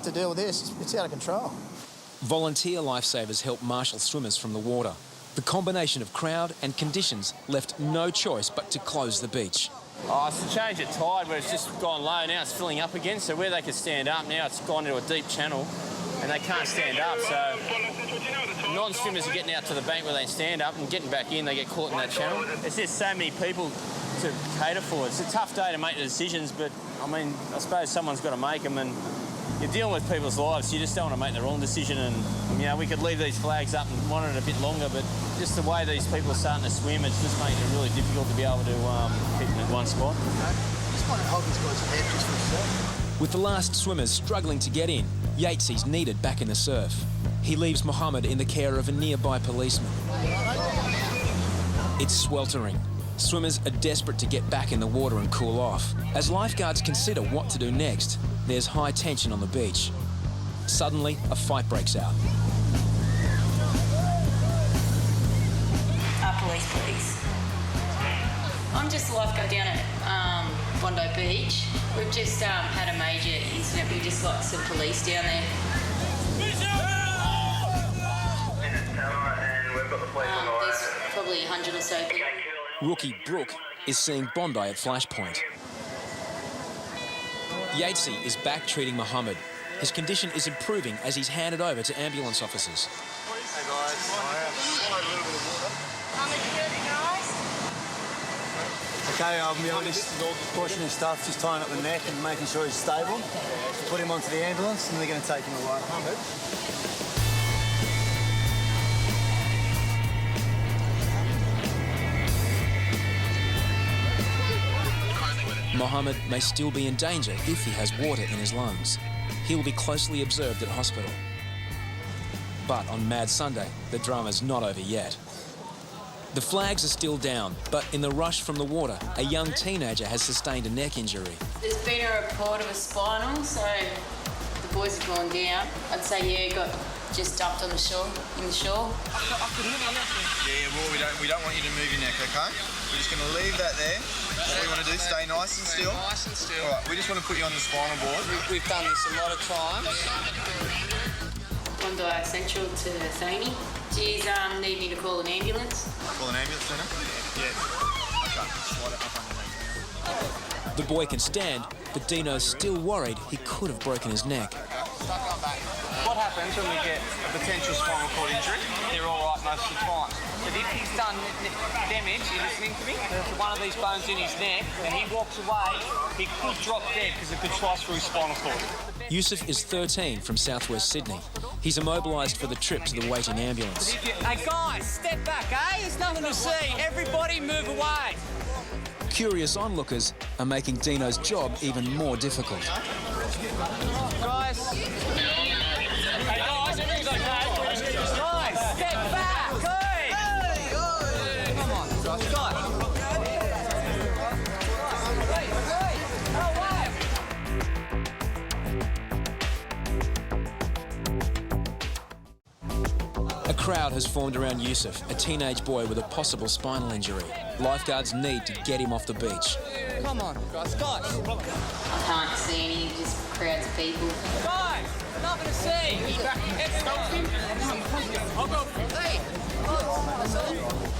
to deal with this. It's out of control. Volunteer lifesavers help marshal swimmers from the water. The combination of crowd and conditions left no choice but to close the beach. Oh, it's the change at tide where it's just gone low, now it's filling up again, so where they could stand up, now it's gone into a deep channel and they can't stand up, so non-swimmers are getting out to the bank where they stand up and getting back in, they get caught in that channel. There's just so many people to cater for. It's a tough day to make the decisions, but I mean, I suppose someone's got to make them, and you're dealing with people's lives, so you just don't want to make the wrong decision. And you know, we could leave these flags up and monitor it a bit longer, but just the way these people are starting to swim, it's just making it really difficult to be able to keep them in one spot. Just want to hold these guys' head just for a sec. With the last swimmers struggling to get in, Yatesy's needed back in the surf. He leaves Mohammed in the care of a nearby policeman. It's sweltering. Swimmers are desperate to get back in the water and cool off. As lifeguards consider what to do next, there's high tension on the beach. Suddenly, a fight breaks out. Police, please. I'm just a lifeguard down at Bondi Beach. We've just had a major incident. We just lost some police down there. There's probably 100 or so people. Rookie Brooke is seeing Bondi at flashpoint. Yatesy is back treating Mohammed. His condition is improving as he's handed over to ambulance officers. Hey guys. Okay, I'll be honest, all the precautionary stuff, just tying up the neck and making sure he's stable. Put him onto the ambulance and they're going to take him away. Mohammed may still be in danger if he has water in his lungs. He will be closely observed at hospital. But on Mad Sunday, the drama's not over yet. The flags are still down, but in the rush from the water, a young teenager has sustained a neck injury. There's been a report of a spinal, so the boys have gone down. I'd say, yeah, got just dumped on the shore, in the shore. Yeah, well, we don't want you to move your neck, okay? We're just going to leave that there. What we want to do, stay nice and still. Nice and still. All right, we just want to put you on the spinal board. We've done this a lot of times. Bondi Central to Thaney. Do you need me to call an ambulance? Call an ambulance centre? Yeah. Okay, slide it up underneath. The boy can stand, but Dino's still worried he could have broken his neck. What happens when we get a potential spinal cord injury? They're all right most of the time. But if he's done damage, you're listening to me, to one of these bones in his neck, and he walks away, he could drop dead because it could slice through his spinal cord. Yusuf is 13 from southwest Sydney. He's immobilised for the trip to the waiting ambulance. Hey guys, step back, eh? There's nothing to see. Everybody move away. Curious onlookers are making Dino's job even more difficult. Guys. Hey guys, everything's okay. Guys, step back, hey! Come on, guys. A crowd has formed around Yusuf, a teenage boy with a possible spinal injury. Lifeguards need to get him off the beach. Come on, guys. I can't see any, just crowds of people. Guys, nothing to see. I'll go. Hey.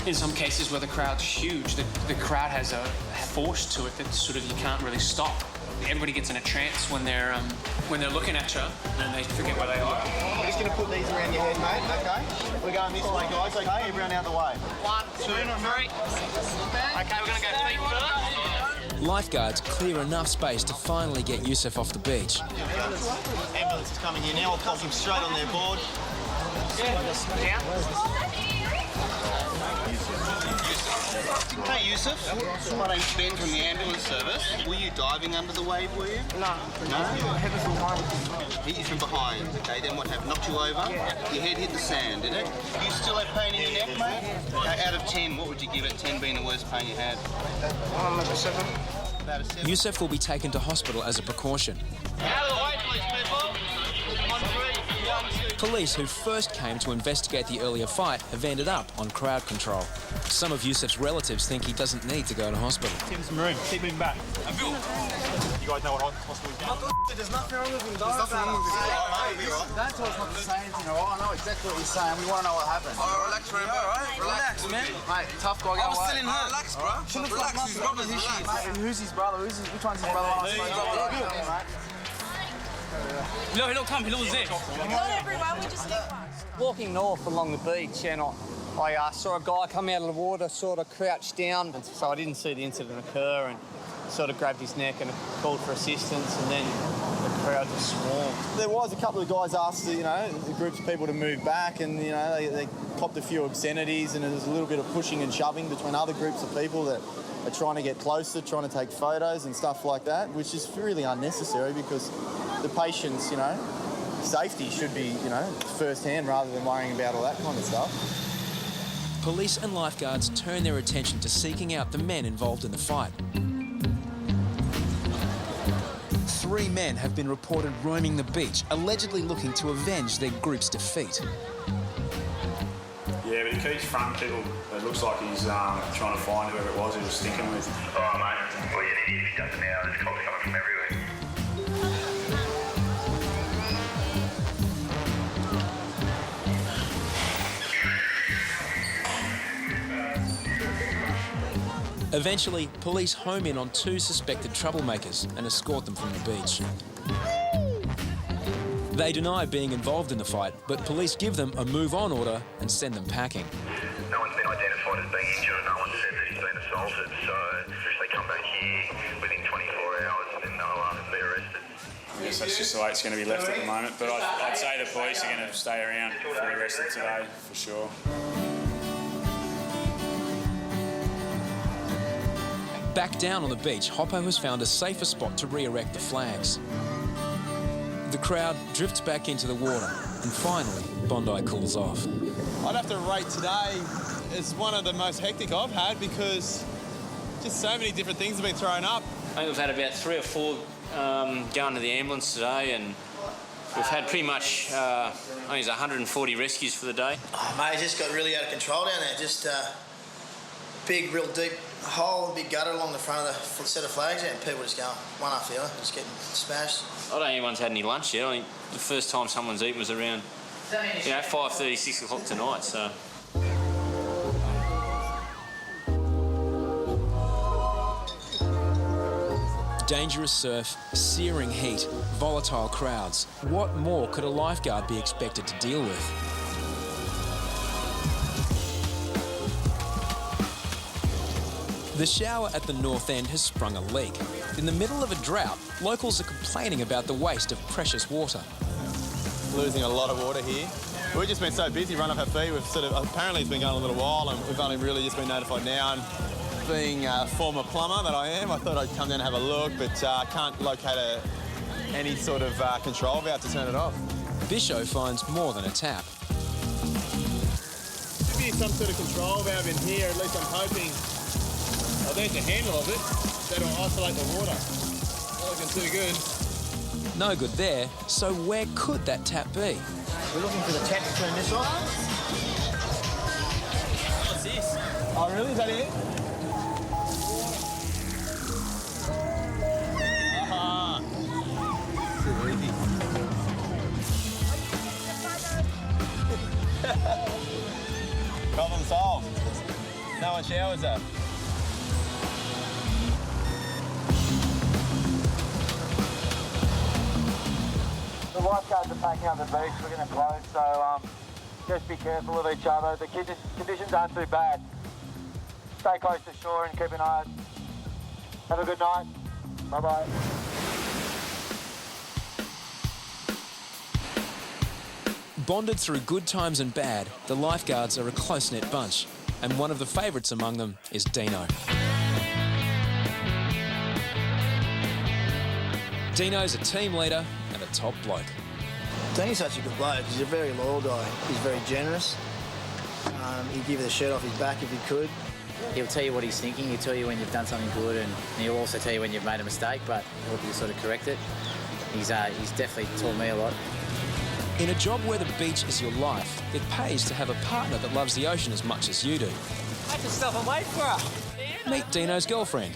In some cases where the crowd's huge, the crowd has a force to it that sort of you can't really stop. Everybody gets in a trance when they're looking at you and they forget where they are. We're just going to put these around your head, mate, okay? We're going this way, guys, okay? Everyone out of the way. 1, 2, 3. Okay, we're going to go feet first. Lifeguards clear enough space to finally get Yusuf off the beach. Ambulance is coming here now. I'll pop him straight on their board. Down. Hey Yusuf, my name's Ben from the ambulance service. Were you diving under the wave, were you? No. Head was from behind. Hit you from behind. Okay, then what happened? Knocked you over? Your head hit the sand, did it? You still have pain in your neck, mate? Okay, out of 10, what would you give it? 10 being the worst pain you had? Maybe 7. About a 7. Yusuf will be taken to hospital as a precaution. Out of the way, please, people. On 3, 1, 2. Police who first came to investigate the earlier fight have ended up on crowd control. Some of Yusuf's relatives think he doesn't need to go to hospital. Keep him some room. Keep moving back. You guys know what hospital he's in? There's nothing wrong with him, though. There's nothing wrong with him. Don't tell us not to say anything, all right? I know exactly what you're saying. We want to know what happened. Oh, relax, man. All right, relax, man. Mate, tough guy, go away. Still in hurt. Relax, bro. Relax. His brother's relax. Who's his brother? Which one's his brother? He'll come, he'll there. Not everyone, we just need one. Walking north along the beach, and I saw a guy come out of the water, sort of crouched down, and so I didn't see the incident occur, and sort of grabbed his neck and called for assistance, and then the crowd just swarmed. There was a couple of guys asked, groups of people to move back, and they copped a few obscenities, and there was a little bit of pushing and shoving between other groups of people that are trying to get closer, trying to take photos and stuff like that, which is really unnecessary because the patient's, safety should be, first hand rather than worrying about all that kind of stuff. Police and lifeguards turn their attention to seeking out the men involved in the fight. 3 men have been reported roaming the beach, allegedly looking to avenge their group's defeat. Yeah, but he keeps fronting people. It looks like he's trying to find whoever it was he was sticking with. Oh, mate. Well, you're an idiot if he does it now. There's cops coming from everywhere. Eventually, police home in on 2 suspected troublemakers and escort them from the beach. They deny being involved in the fight, but police give them a move-on order and send them packing. No one's been identified as being injured. No one said that he's been assaulted. So if they come back here within 24 hours, then they'll be arrested. Yes, that's just the way it's going to be left at the moment. But I'd say the police are going to stay around for the rest of today, for sure. Back down on the beach, Hoppo has found a safer spot to re-erect the flags. The crowd drifts back into the water, and finally, Bondi cools off. I'd have to rate today as one of the most hectic I've had because just so many different things have been thrown up. I think we've had about 3 or 4 going to the ambulance today, and we've had pretty much, I think there's 140 rescues for the day. Oh, mate, it just got really out of control down there. Just big, real deep hole, big gutter along the front of the set of flags there, and people just going one after the other, just getting smashed. I don't think anyone's had any lunch yet. I think the first time someone's eaten was around, 5:30, 6 o'clock tonight, so. Dangerous surf, searing heat, volatile crowds. What more could a lifeguard be expected to deal with? The shower at the north end has sprung a leak. In the middle of a drought, locals are complaining about the waste of precious water. Losing a lot of water here. We've just been so busy, run off our feet. We've apparently it's been going a little while, and we've only really just been notified now. And being a former plumber that I am, I thought I'd come down and have a look, but can't locate any sort of control valve to turn it off. Bisho finds more than a tap. Should be some sort of control valve in here, at least I'm hoping. There's the handle of it. That'll isolate the water. Not looking too good. No good there, so where could that tap be? We're looking for the tap to turn this off. What's this? Oh, really? Is that it? Ah. Too easy. Problem solved. No one showers though. The lifeguards are packing up the beach. We're going to close, so just be careful of each other. The conditions aren't too bad. Stay close to shore and keep an eye out. Have a good night. Bye-bye. Bonded through good times and bad, the lifeguards are a close-knit bunch, and one of the favourites among them is Dino. Dino's a team leader and a top bloke. Dino's such a good bloke. He's a very loyal guy. He's very generous. He'd give you the shirt off his back if he could. He'll tell you what he's thinking. He'll tell you when you've done something good, and he'll also tell you when you've made a mistake, but he'll help you sort of correct it. He's definitely taught me a lot. In a job where the beach is your life, it pays to have a partner that loves the ocean as much as you do. I had to stop and wait for her. Meet Dino's girlfriend,